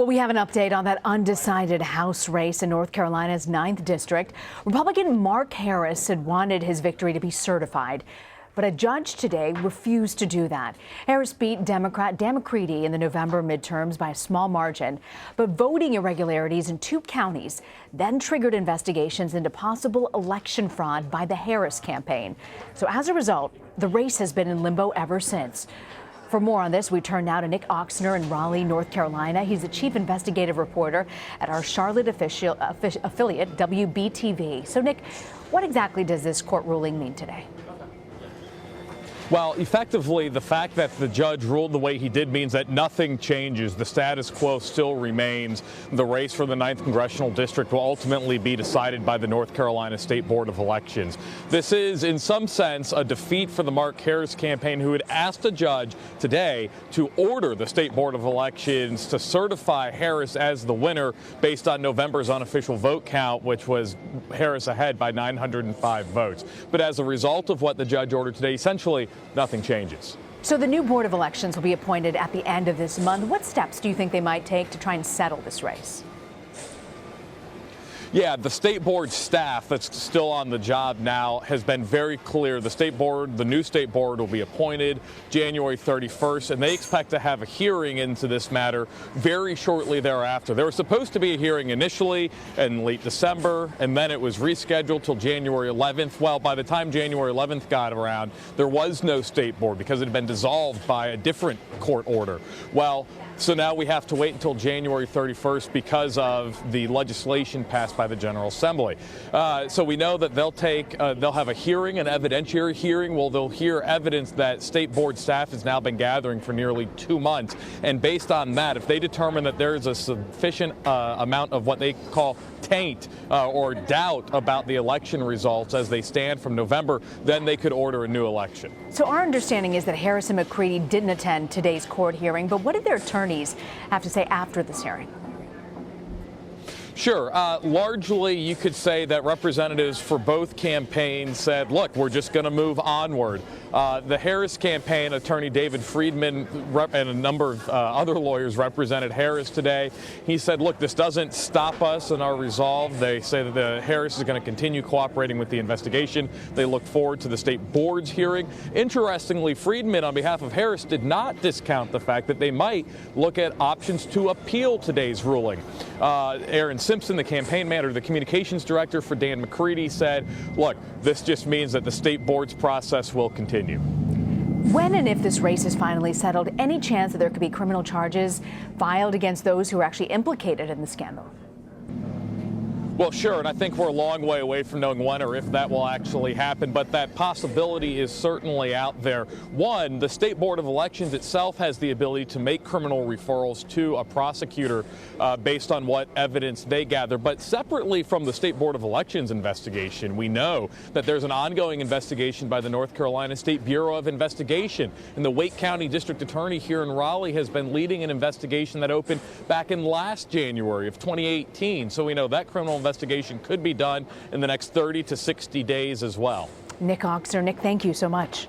Well, we have an update on that undecided House race in North Carolina's 9th District. Republican Mark Harris had wanted his victory to be certified, but a judge today refused to do that. Harris beat Democrat Dan McCready in the November midterms by a small margin, but voting irregularities in 2 counties then triggered investigations into possible election fraud by the Harris campaign. So as a result, the race has been in limbo ever since. For more on this, we turn now to Nick Ochsman in Raleigh, North Carolina. He's the chief investigative reporter at our Charlotte affiliate, WBTV. So, Nick, what exactly does this court ruling mean today? Well, effectively, the fact that the judge ruled the way he did means that nothing changes. The status quo still remains. The race for the 9th Congressional District will ultimately be decided by the North Carolina State Board of Elections. This is, in some sense, a defeat for the Mark Harris campaign, who had asked a judge today to order the State Board of Elections to certify Harris as the winner based on November's unofficial vote count, which was Harris ahead by 905 votes. But as a result of what the judge ordered today, essentially, nothing changes. So the new Board of Elections will be appointed at the end of this month. What steps do you think they might take to try and settle this race? Yeah, the state board staff that's still on the job now has been very clear. The state board, the new state board, will be appointed January 31st, and they expect to have a hearing into this matter very shortly thereafter. There was supposed to be a hearing initially in late December, and then it was rescheduled till January 11th. Well, by the time January 11th got around, there was no state board because it had been dissolved by a different court order. Well, so now we have to wait until January 31st because of the legislation passed by the General Assembly. So we know that they'll have a hearing, an evidentiary hearing. Well, they'll hear evidence that state board staff has now been gathering for nearly 2 months. And based on that, if they determine that there is a sufficient amount of what they call taint or doubt about the election results as they stand from November, then they could order a new election. So our understanding is that Harris and McCready didn't attend today's court hearing, but what did their attorneys have to say after this hearing? Sure. Largely, you could say that representatives for both campaigns said, look, we're just going to move onward. The Harris campaign, attorney David Friedman and a number of other lawyers represented Harris today. He said, look, this doesn't stop us in our resolve. They say that the Harris is going to continue cooperating with the investigation. They look forward to the state board's hearing. Interestingly, Friedman, on behalf of Harris, did not discount the fact that they might look at options to appeal today's ruling. Aaron Simpson, the campaign manager, the communications director for Dan McCready, said, look, this just means that the state board's process will continue. When and if this race is finally settled, any chance that there could be criminal charges filed against those who are actually implicated in the scandal? Well, sure, and I think we're a long way away from knowing when or if that will actually happen, but that possibility is certainly out there. One, the State Board of Elections itself has the ability to make criminal referrals to a prosecutor based on what evidence they gather. But separately from the State Board of Elections investigation, we know that there's an ongoing investigation by the North Carolina State Bureau of Investigation. And the Wake County District Attorney here in Raleigh has been leading an investigation that opened back in last January of 2018. So we know that criminal investigation could be done in the next 30 to 60 days as well. Nick Ochsman. Nick, thank you so much.